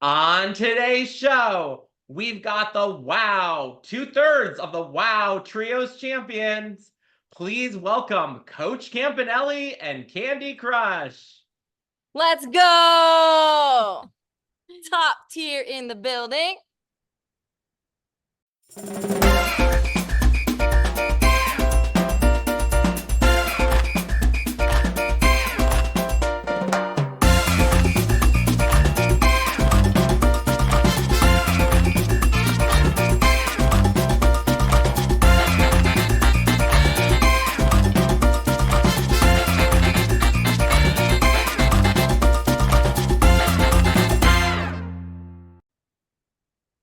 On today's show, we've got the WOW, 2/3 of the WOW Trios champions. Please welcome Coach Campanelli and Kandi Krush. Let's go! Top tier in the building.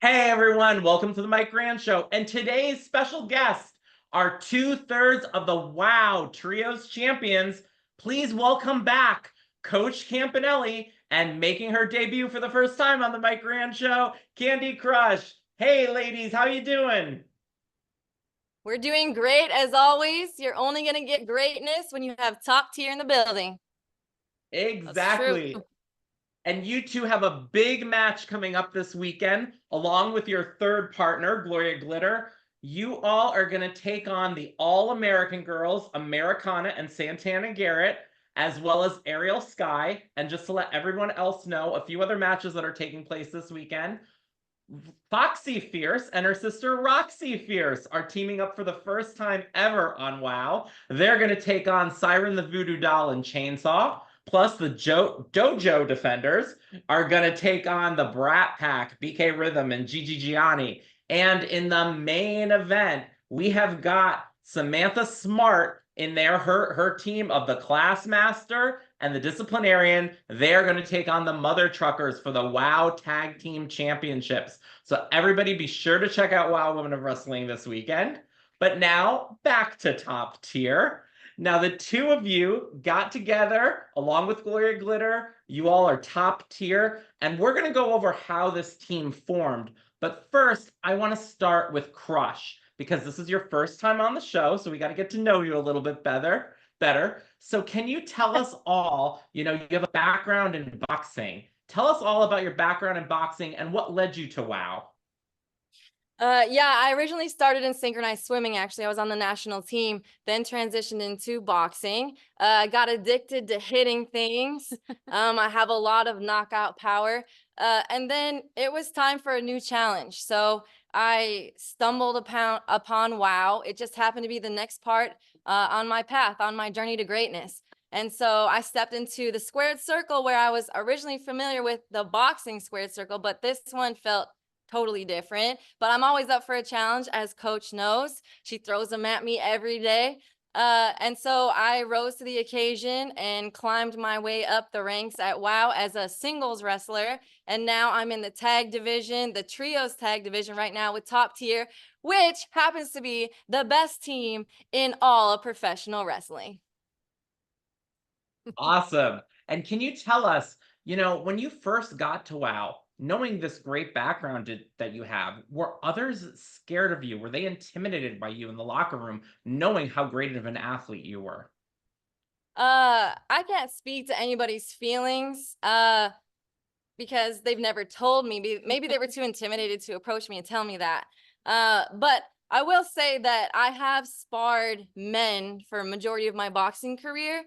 Hey everyone, welcome to the Mike Grand Show. And today's special guest are 2/3 of the WOW Trios champions. Please welcome back Coach Campanelli and making her debut for the first time on the Mike Grand Show, Kandi Krush. Hey ladies, how you doing? We're doing great as always. You're only going to get greatness when you have top tier in the building. Exactly. And you two have a big match coming up this weekend, along with your third partner, Gloria Glitter. You all are going to take on the All-American girls, Americana and Santana Garrett, as well as Ariel Sky. And just to let everyone else know, a few other matches that are taking place this weekend. Foxy Fierce and her sister Roxy Fierce are teaming up for the first time ever on WoW. They're going to take on Siren the Voodoo Doll and Chainsaw. Plus, the Dojo Defenders are going to take on the Brat Pack, BK Rhythm, and Gigi Gianni. And in the main event, we have got Samantha Smart in there, her team of the Class Master and the Disciplinarian. They're going to take on the Mother Truckers for the WoW Tag Team Championships. So everybody be sure to check out WoW Women of Wrestling this weekend. But now, back to top tier. Now, the two of you got together along with Gloria Glitter. You all are top tier, and we're going to go over how this team formed. But first, I want to start with Krush, because this is your first time on the show, so we got to get to know you a little bit better. So can you tell us all, you have a background in boxing. Tell us all about your background in boxing and what led you to WoW. Yeah, I originally started in synchronized swimming, actually. I was on the national team, then transitioned into boxing. I got addicted to hitting things. I have a lot of knockout power. And then it was time for a new challenge. So I stumbled upon WoW. It just happened to be the next part on my path, on my journey to greatness. And so I stepped into the squared circle, where I was originally familiar with the boxing squared circle, but this one felt totally different. But I'm always up for a challenge, as coach knows. She throws them at me every day. And so I rose to the occasion and climbed my way up the ranks at WoW as a singles wrestler. And now I'm in the tag division, the trios tag division right now with top tier, which happens to be the best team in all of professional wrestling. Awesome. And can you tell us, when you first got to WoW, knowing this great background that you have, were others scared of you? Were they intimidated by you in the locker room, knowing how great of an athlete you were? I can't speak to anybody's feelings because they've never told me. Maybe they were too intimidated to approach me and tell me that. But I will say that I have sparred men for a majority of my boxing career,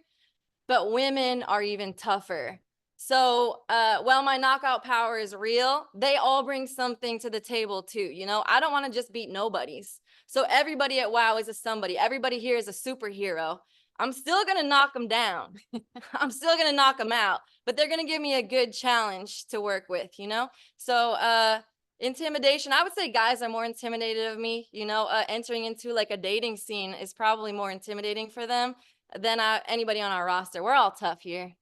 but women are even tougher. So while my knockout power is real, they all bring something to the table too. I don't want to just beat nobodies. So everybody at WoW is a somebody. Everybody here is a superhero. I'm still going to knock them down. I'm still going to knock them out, but they're going to give me a good challenge to work with, So intimidation, I would say guys are more intimidated of me. Entering into like a dating scene is probably more intimidating for them than anybody on our roster. We're all tough here.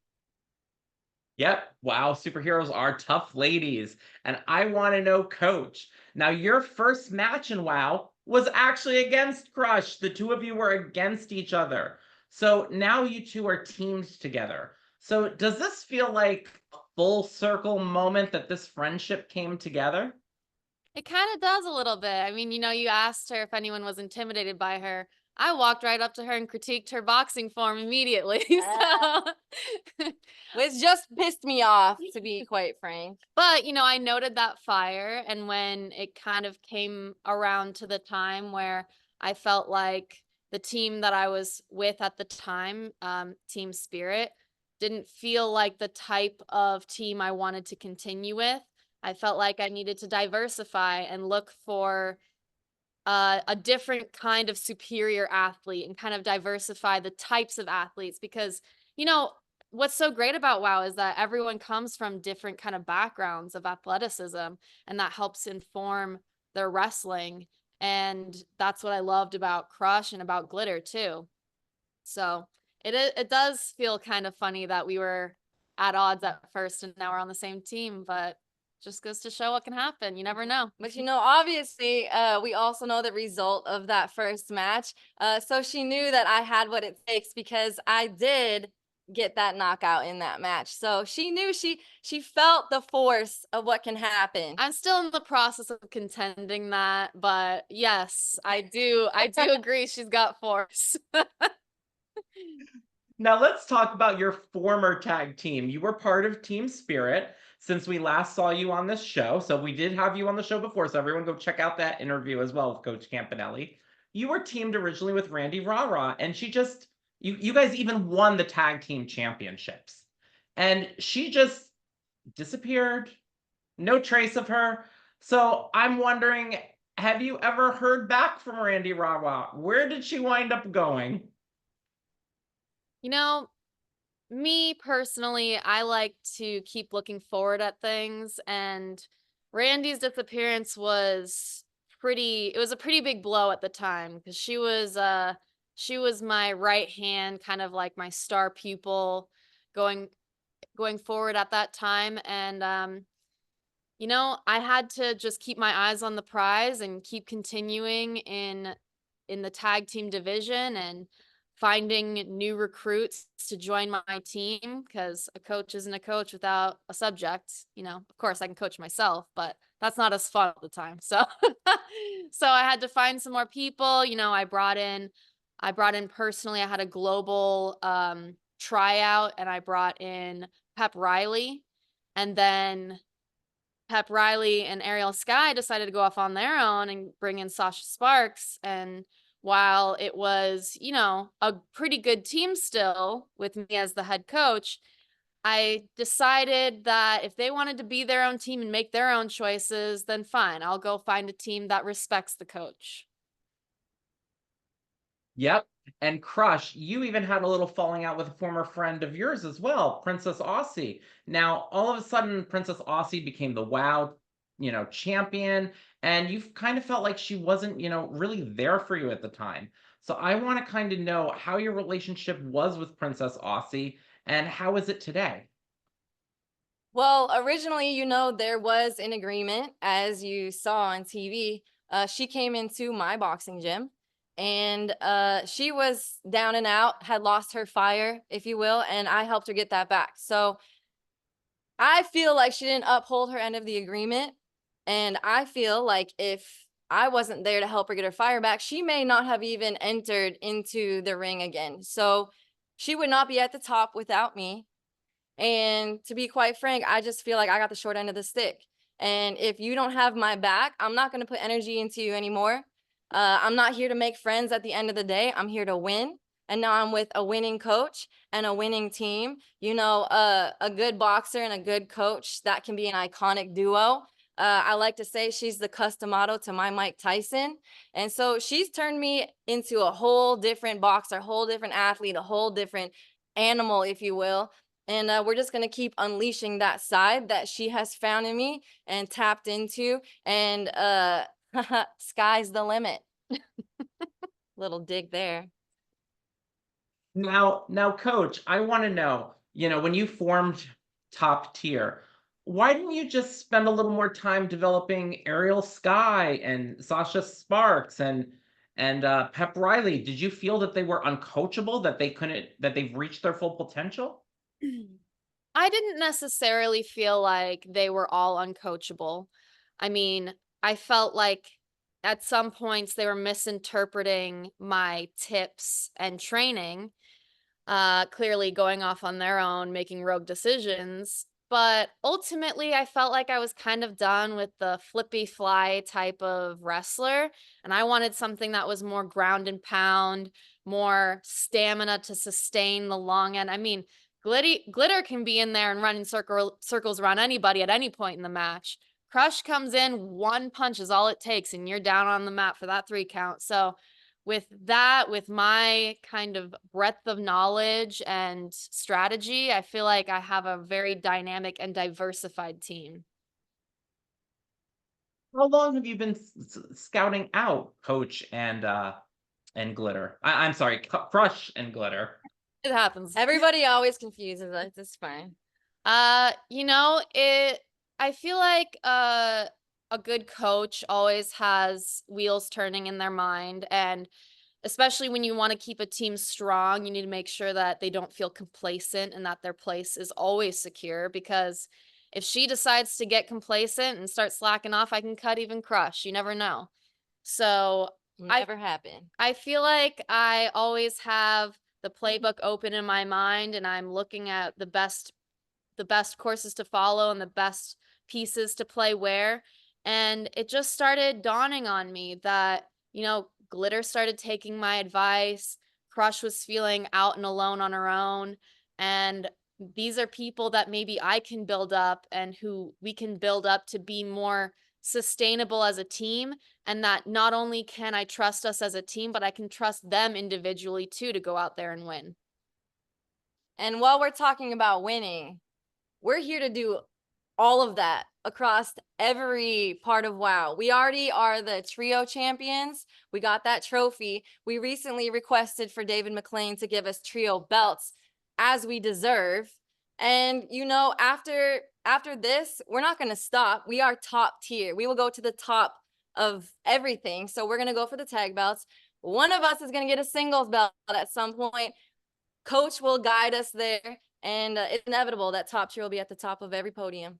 Yep. WoW superheroes are tough ladies. And I want to know, Coach, now your first match in WoW was actually against Krush. The two of you were against each other. So now you two are teamed together. So does this feel like a full circle moment that this friendship came together? It kind of does a little bit. I mean, you asked her if anyone was intimidated by her. I walked right up to her and critiqued her boxing form immediately. So Which just pissed me off, to be quite frank. but, I noted that fire, and when it kind of came around to the time where I felt like the team that I was with at the time, Team Spirit, didn't feel like the type of team I wanted to continue with. I felt like I needed to diversify and look for a different kind of superior athlete and kind of diversify the types of athletes because you know what's so great about WoW is that everyone comes from different kind of backgrounds of athleticism, and that helps inform their wrestling. And that's what I loved about Crush and about Glitter too. So it does feel kind of funny that we were at odds at first and now we're on the same team, but just goes to show what can happen. You never know. But obviously, we also know the result of that first match. So she knew that I had what it takes because I did get that knockout in that match. So she knew she felt the force of what can happen. I'm still in the process of contending that, but yes, I do agree she's got force. Now let's talk about your former tag team. You were part of Team Spirit since we last saw you on this show. So we did have you on the show before. So everyone go check out that interview as well with Coach Campanelli. You were teamed originally with Randy Rara, and she just you guys even won the tag team championships. And she just disappeared. No trace of her. So I'm wondering, have you ever heard back from Randy Rara? Where did she wind up going? You know, Me personally, I like to keep looking forward at things, and Randy's disappearance was it was a pretty big blow at the time because she was my right hand, kind of like my star pupil going going forward at that time. And I had to just keep my eyes on the prize and keep continuing in the tag team division and finding new recruits to join my team because a coach isn't a coach without a subject. Of course I can coach myself, but that's not as fun all the time. So so I had to find some more people. I brought in personally, I had a global tryout, and I brought in Pep Riley. And then Pep Riley and Ariel Sky decided to go off on their own and bring in Sasha Sparks. And while it was, a pretty good team still with me as the head coach, I decided that if they wanted to be their own team and make their own choices, then fine, I'll go find a team that respects the coach. Yep. And Crush, you even had a little falling out with a former friend of yours as well, Princess Aussie. Now, all of a sudden, Princess Aussie became the WoW, champion, and you've kind of felt like she wasn't, really there for you at the time. So I want to kind of know how your relationship was with Princess Aussie and how is it today? Well, originally, there was an agreement, as you saw on TV. She came into my boxing gym, and she was down and out, had lost her fire, if you will, and I helped her get that back. So I feel like she didn't uphold her end of the agreement, and I feel like if I wasn't there to help her get her fire back, she may not have even entered into the ring again. So she would not be at the top without me. And to be quite frank, I just feel like I got the short end of the stick. And if you don't have my back, I'm not going to put energy into you anymore. I'm not here to make friends at the end of the day. I'm here to win. And now I'm with a winning coach and a winning team. A good boxer and a good coach, that can be an iconic duo. I like to say she's the customato to my Mike Tyson. And so she's turned me into a whole different boxer, a whole different athlete, a whole different animal, if you will. And we're just going to keep unleashing that side that she has found in me and tapped into. And sky's the limit. Little dig there. Now, Coach, I want to know, when you formed Top Tier, why didn't you just spend a little more time developing Ariel Sky and Sasha Sparks and Pep Riley? Did you feel that they were uncoachable, that they've reached their full potential? I didn't necessarily feel like they were all uncoachable. I mean, I felt like at some points they were misinterpreting my tips and training, clearly going off on their own, making rogue decisions. But ultimately, I felt like I was kind of done with the flippy fly type of wrestler. And I wanted something that was more ground and pound, more stamina to sustain the long end. I mean, glitter can be in there and running circles around anybody at any point in the match. Crush comes in, one punch is all it takes, and you're down on the mat for that 3 count. So with that, with my kind of breadth of knowledge and strategy, I feel like I have a very dynamic and diversified team. How long have you been scouting out Coach and Glitter? I'm sorry, Crush and Glitter. It happens. Everybody always confuses us. It's fine. I feel like a good coach always has wheels turning in their mind, and especially when you want to keep a team strong, you need to make sure that they don't feel complacent and that their place is always secure, because if she decides to get complacent and start slacking off, I can cut even Crush. You never know. So Never happened. I feel like I always have the playbook open in my mind, and I'm looking at the best courses to follow and the best pieces to play where. And it just started dawning on me that, Glitter started taking my advice. Crush was feeling out and alone on her own. And these are people that maybe I can build up and who we can build up to be more sustainable as a team. And that not only can I trust us as a team, but I can trust them individually too to go out there and win. And while we're talking about winning, we're here to do all of that across every part of WoW. We already are the trio champions. We got that trophy. We recently requested for David McLean to give us trio belts, as we deserve. And after this, we're not going to stop. We are top tier. We will go to the top of everything. So we're going to go for the tag belts. One of us is going to get a singles belt at some point. Coach will guide us there, and it's inevitable that top tier will be at the top of every podium.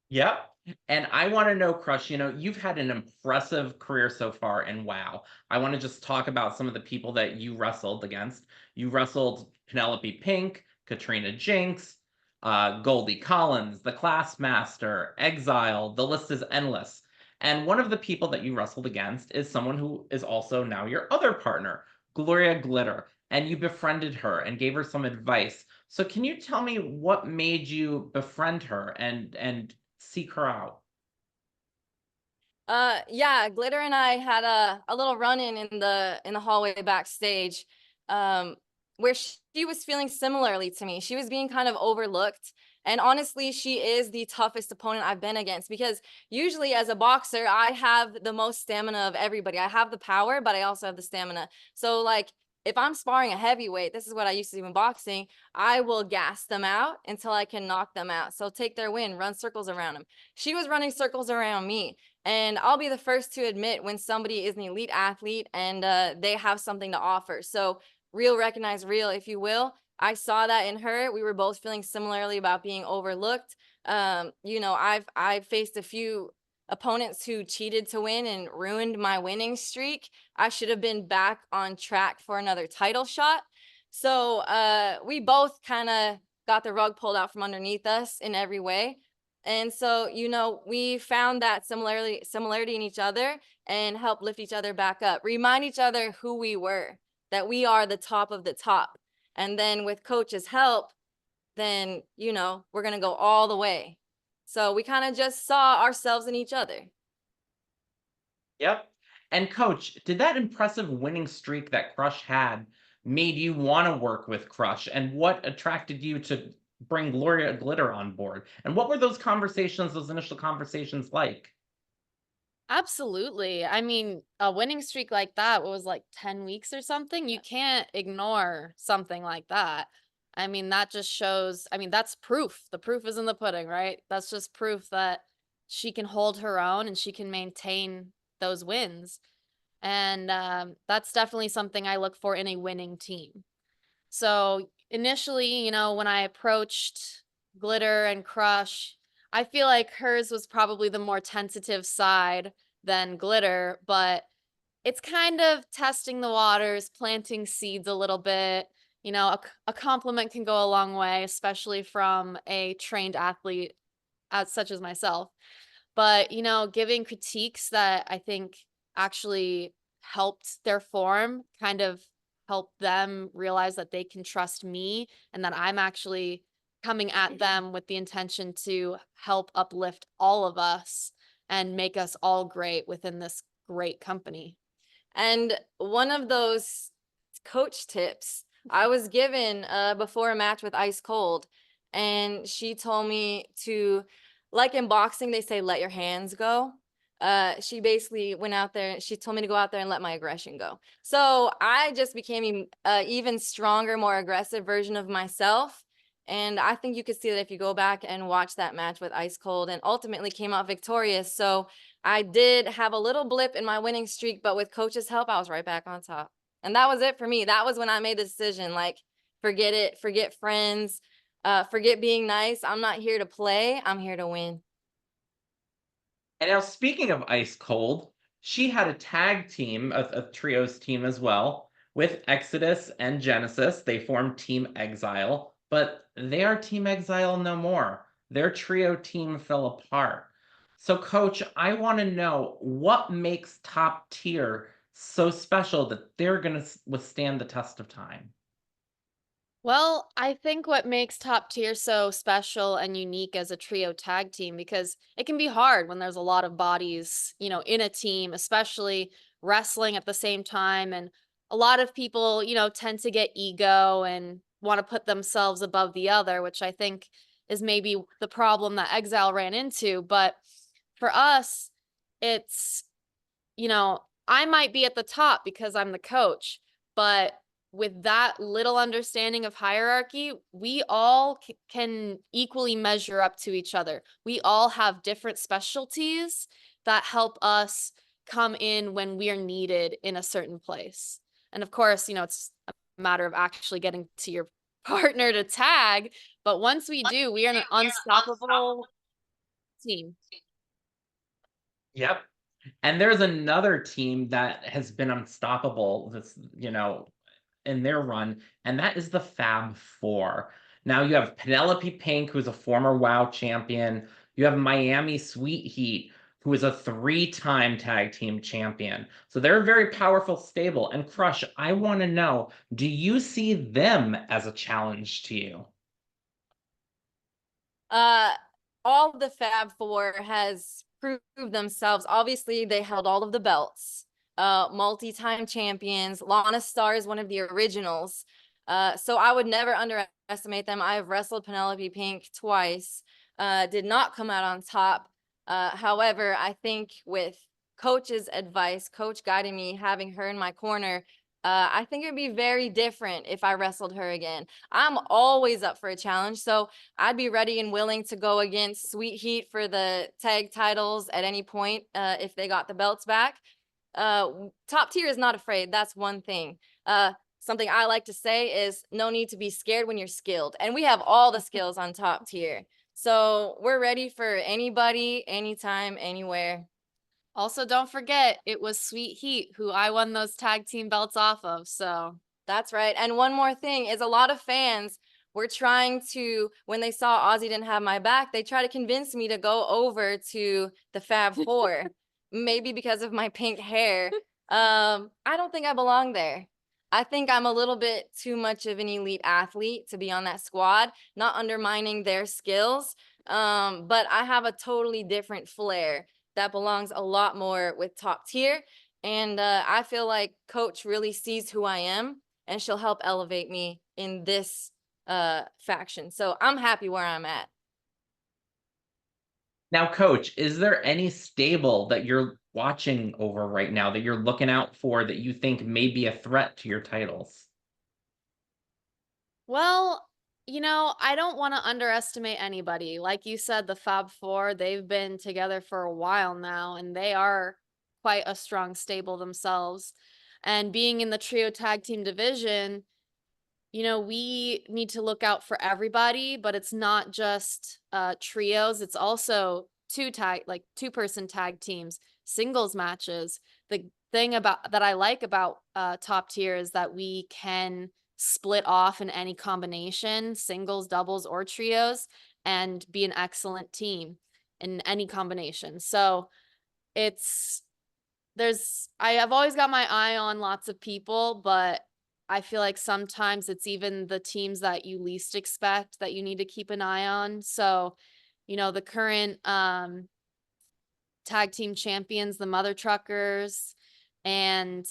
Yep. And I want to know, Crush, you've had an impressive career so far in WoW. I want to just talk about some of the people that you wrestled against. You wrestled Penelope Pink, Katrina Jinx, Goldie Collins, the Classmaster, Exile. The list is endless. And one of the people that you wrestled against is someone who is also now your other partner, Gloria Glitter. And you befriended her and gave her some advice. So can you tell me what made you befriend her and seek her out? Yeah, Glitter and I had a little run-in in the hallway backstage, where she was feeling similarly to me. She was being kind of overlooked. And honestly, she is the toughest opponent I've been against, because usually as a boxer, I have the most stamina of everybody. I have the power, but I also have the stamina. So like, if I'm sparring a heavyweight, this is what I used to do in boxing, I will gas them out until I can knock them out. So take their win, run circles around them. She was running circles around me. And I'll be the first to admit when somebody is an elite athlete and they have something to offer. So real recognize real, if you will. I saw that in her. We were both feeling similarly about being overlooked. I've faced a few opponents who cheated to win and ruined my winning streak. I should have been back on track for another title shot. So we both kind of got the rug pulled out from underneath us in every way. And so, we found that similarity in each other and help lift each other back up, remind each other who we were, that we are the top of the top. And then with Coach's help, then, we're going to go all the way. So we kind of just saw ourselves in each other. Yep. And Coach, did that impressive winning streak that Crush had made you want to work with Crush? And what attracted you to bring Gloria Glitter on board? And what were those initial conversations like? Absolutely. I mean, a winning streak like that, what was like 10 weeks or something? You can't ignore something like that. I mean, that just shows, that's proof. The proof is in the pudding, right? That's just proof that she can hold her own and she can maintain those wins. And that's definitely something I look for in a winning team. So initially, when I approached Glitter and Crush, I feel like hers was probably the more tentative side. than glitter, but it's kind of testing the waters, planting seeds a little bit. You know, a compliment can go a long way, especially from a trained athlete as such as myself. But, you know, giving critiques that I think actually helped their form, kind of helped them realize that they can trust me and that I'm actually coming at them with the intention to help uplift all of us and make us all great within this great company. And one of those coach tips I was given before a match with Ice Cold, and she told me to, like in boxing, they say let your hands go. She basically went out there. She told me to go out there and let my aggression go. So I just became an even stronger, more aggressive version of myself. And I think you could see that if you go back and watch that match with Ice Cold, and ultimately came out victorious. So I did have a little blip in my winning streak, but with coach's help, I was right back on top. And that was it for me. That was when I made the decision, like, forget it, forget friends, forget being nice. I'm not here to play. I'm here to win. And now, speaking of Ice Cold, she had a tag team, a trios team as well, with Exodus and Genesis. They formed Team Exile, but they are Team Exile no more. Their trio team fell apart. So, Coach, I want to know what makes Top Tier so special that they're going to withstand the test of time. Well, I think what makes Top Tier so special and unique as a trio tag team, because it can be hard when there's a lot of bodies, you know, in a team, especially wrestling at the same time. And a lot of people, you know, tend to get ego and want to put themselves above the other, which I think is maybe the problem that Exile ran into. But for us, it's, you know, I might be at the top because I'm the coach, but with that little understanding of hierarchy, we all can equally measure up to each other. We all have different specialties that help us come in when we are needed in a certain place. And of course, you know, it's a matter of actually getting to your partner to tag, but once we do, we are an unstoppable team. Yep. And there's another team that has been unstoppable this, in their run, and that is the Fab Four. Now you have Penelope Pink, who's a former WoW champion. You have Miami Sweet Heat, who is a 3-time tag team champion. So they're a very powerful stable. And Krush, I want to know, do you see them as a challenge to you? All the Fab Four has proved themselves. Obviously, they held all of the belts. Multi-time champions. Lana Star is one of the originals. So I would never underestimate them. I have wrestled Penelope Pink twice. Did not come out on top. However, I think with coach's advice, coach guiding me, having her in my corner, I think it'd be very different if I wrestled her again. I'm always up for a challenge, so I'd be ready and willing to go against Sweet Heat for the tag titles at any point if they got the belts back. Top Tier is not afraid. That's one thing. Something I like to say is no need to be scared when you're skilled. And we have all the skills on Top Tier. So we're ready for anybody, anytime, anywhere. Also, don't forget, it was Sweet Heat who I won those tag team belts off of, so. That's right. And one more thing is a lot of fans were trying to, when they saw Ozzy didn't have my back, they try to convince me to go over to the Fab Four, maybe because of my pink hair. I don't think I belong there. I think I'm a little bit too much of an elite athlete to be on that squad, not undermining their skills. But I have a totally different flair that belongs a lot more with Top Tier. And I feel like Coach really sees who I am, and she'll help elevate me in this faction. So I'm happy where I'm at. Now, Coach, is there any stable that you're watching over right now that you're looking out for that you think may be a threat to your titles? Well, you know, I don't want to underestimate anybody. Like you said, the Fab Four, they've been together for a while now, and they are quite a strong stable themselves. And being in the trio tag team division, you know, we need to look out for everybody, but it's not just trios, it's also two-person tag teams, singles matches. The thing that I like about top tier is that we can split off in any combination, singles, doubles, or trios, and be an excellent team in any combination. So I have always got my eye on lots of people, but I feel like sometimes it's even the teams that you least expect that you need to keep an eye on. So, the current tag team champions, the Mother Truckers, and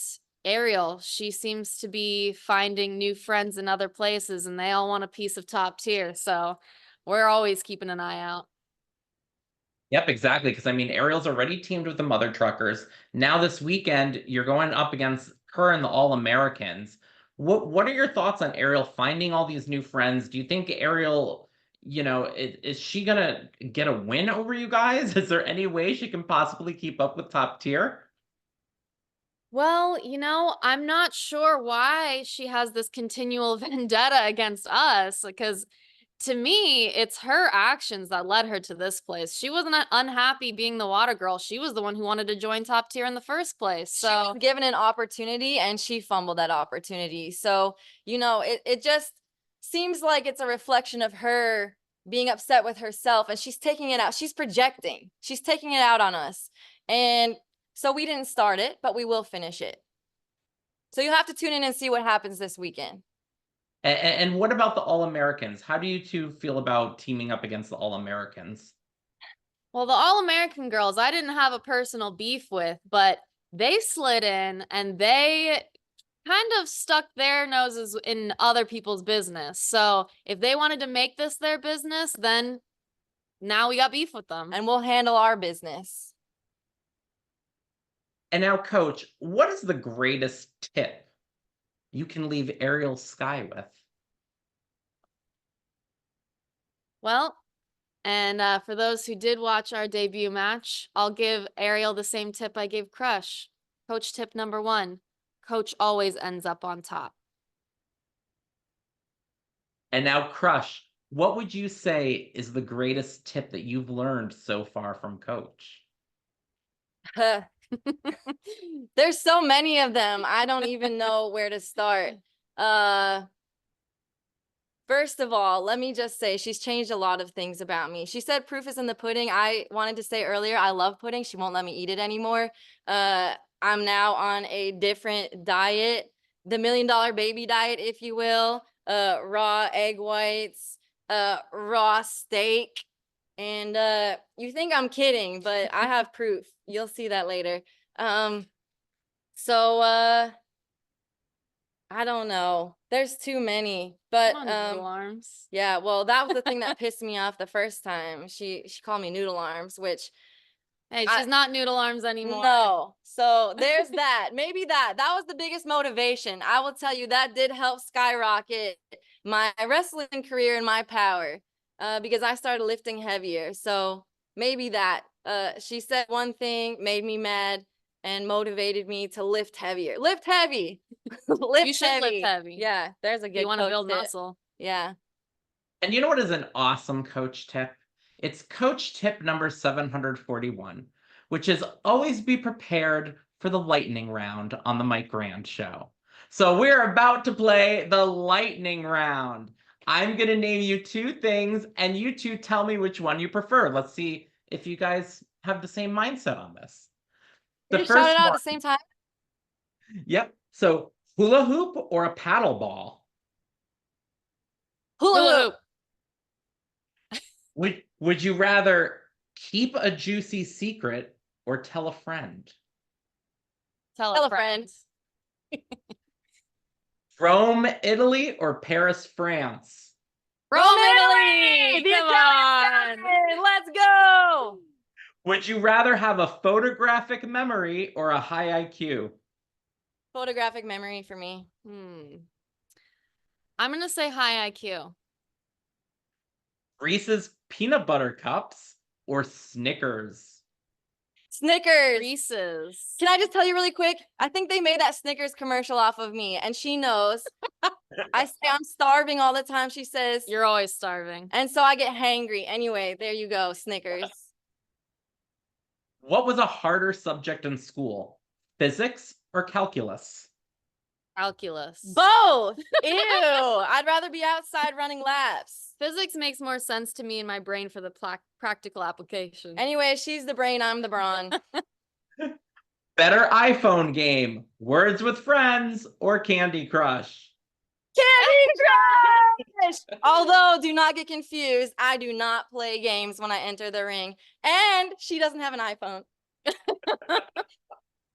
Ariel, she seems to be finding new friends in other places, and they all want a piece of top tier. So we're always keeping an eye out. Yep, exactly. Because I mean, Ariel's already teamed with the Mother Truckers. Now this weekend, you're going up against her and the All Americans. What are your thoughts on Ariel finding all these new friends? Do you think Ariel, is she gonna get a win over you guys? Is there any way she can possibly keep up with top tier? Well, I'm not sure why she has this continual vendetta against us, because to me, it's her actions that led her to this place. She wasn't unhappy being the water girl. She was the one who wanted to join top tier in the first place. She was given an opportunity and she fumbled that opportunity. So, it just seems like it's a reflection of her being upset with herself, and she's taking it out. She's projecting. She's taking it out on us. And so we didn't start it, but we will finish it. So you'll have to tune in and see what happens this weekend. And what about the All Americans? How do you two feel about teaming up against the All Americans? Well, the All-American girls, I didn't have a personal beef with, but they slid in and they kind of stuck their noses in other people's business. So if they wanted to make this their business, then now we got beef with them. And we'll handle our business. And now, Coach, what is the greatest tip you can leave Ariel Sky with? Well, and for those who did watch our debut match, I'll give Ariel the same tip I gave Krush. Coach tip number 1, Coach always ends up on top. And now, Krush, what would you say is the greatest tip that you've learned so far from Coach? There's so many of them. I don't even know where to start. First of all, let me just say she's changed a lot of things about me. She said proof is in the pudding. I wanted to say earlier, I love pudding. She won't let me eat it anymore. I'm now on a different diet, the $1 Million Baby diet, if you will. Raw egg whites, raw steak. And you think I'm kidding, but I have proof. You'll see that later. I don't know. There's too many, but Noodle arms. yeah, well, that was the thing that pissed me off the first time. She called me noodle arms, which hey, she's not noodle arms anymore. no. So there's that. Maybe that was the biggest motivation. I will tell you that did help skyrocket my wrestling career and my power, because I started lifting heavier. So maybe that. She said one thing, made me mad, and motivated me to lift heavier. Lift heavy. You should lift heavy. Yeah, there's a good. You want to build tip. muscle. Yeah. And you know what is an awesome Coach tip? It's Coach tip number 741, which is always be prepared for the lightning round on the Mike Grand Show. So we're about to play the lightning round. I'm going to name you 2 things, and you 2 tell me which one you prefer. Let's see if you guys have the same mindset on this. The first shout it out at the same time? Yep. So hula hoop or a paddle ball? Hula hoop. Would you rather keep a juicy secret or tell a friend? Tell a friend. Rome, Italy or Paris, France? Rome, Italy! Come on! Let's go! Would you rather have a photographic memory or a high IQ? Photographic memory for me. I'm going to say high IQ. Reese's peanut butter cups or Snickers? Snickers. Reese's. Can I just tell you really quick? I think they made that Snickers commercial off of me, and she knows. I say I'm starving all the time. She says, you're always starving. And so I get hangry. Anyway, there you go, Snickers. What was a harder subject in school? Physics or calculus? Calculus. Both. Ew. I'd rather be outside running laps. Physics makes more sense to me in my brain for the practical application. Anyway, she's the brain, I'm the brawn. Better iPhone game, Words with Friends or Candy Crush? Candy Crush! Although, do not get confused, I do not play games when I enter the ring. And she doesn't have an iPhone.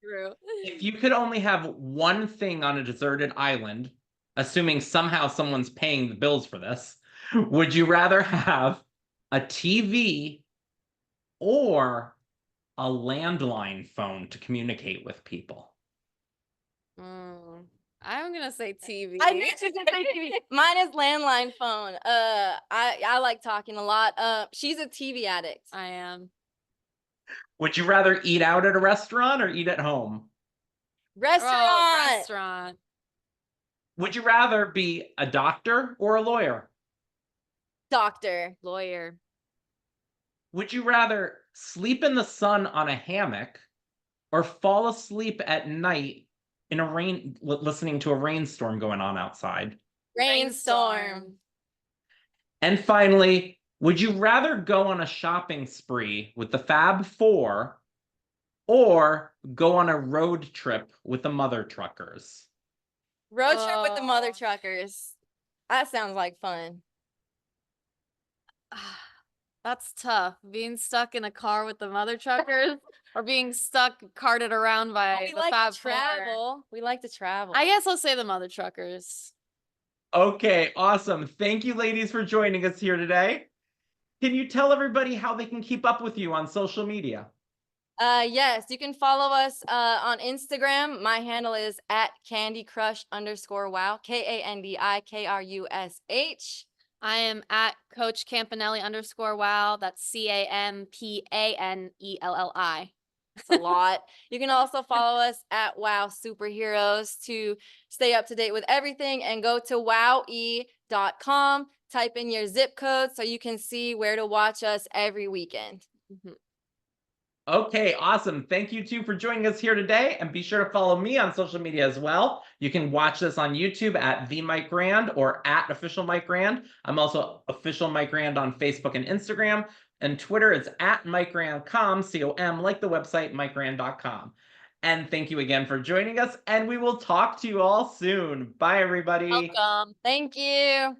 True. If you could only have one thing on a deserted island, assuming somehow someone's paying the bills for this, would you rather have a TV or a landline phone to communicate with people? I'm gonna say TV. I knew she was gonna say TV. Mine is landline phone. I like talking a lot. She's a TV addict. I am. Would you rather eat out at a restaurant or eat at home? Restaurant. Oh, restaurant. Would you rather be a doctor or a lawyer? Doctor. Lawyer. Would you rather sleep in the sun on a hammock or fall asleep at night in a listening to a rainstorm going on outside? Rainstorm. And finally, would you rather go on a shopping spree with the Fab Four or go on a road trip with the Mother Truckers? Road trip with the Mother Truckers. That sounds like fun. That's tough. Being stuck in a car with the Mother Truckers or being stuck carted around by We the like Fab to Four. travel. We like to travel. I guess I'll say the Mother Truckers. Okay, awesome. Thank you, ladies, for joining us here today. Can you tell everybody how they can keep up with you on social media? Yes, you can follow us on Instagram. My handle is @CandyCrush_wow. KandiKrush. I am at Coach Campanelli _wow. That's CAMPANELLI. It's a lot. You can also follow us at Wow Superheroes to stay up to date with everything, and go to wowe.com. Type in your zip code so you can see where to watch us every weekend. Okay, awesome. Thank you two for joining us here today, and be sure to follow me on social media as well. You can watch this on YouTube at The Mike Grand or at Official Mike Grand. I'm also Official Mike Grand on Facebook and Instagram, and Twitter it's at MikeGrand.com, C-O-M, like the website MikeGrand.com. And thank you again for joining us, and we will talk to you all soon. Bye, everybody. Welcome. Thank you.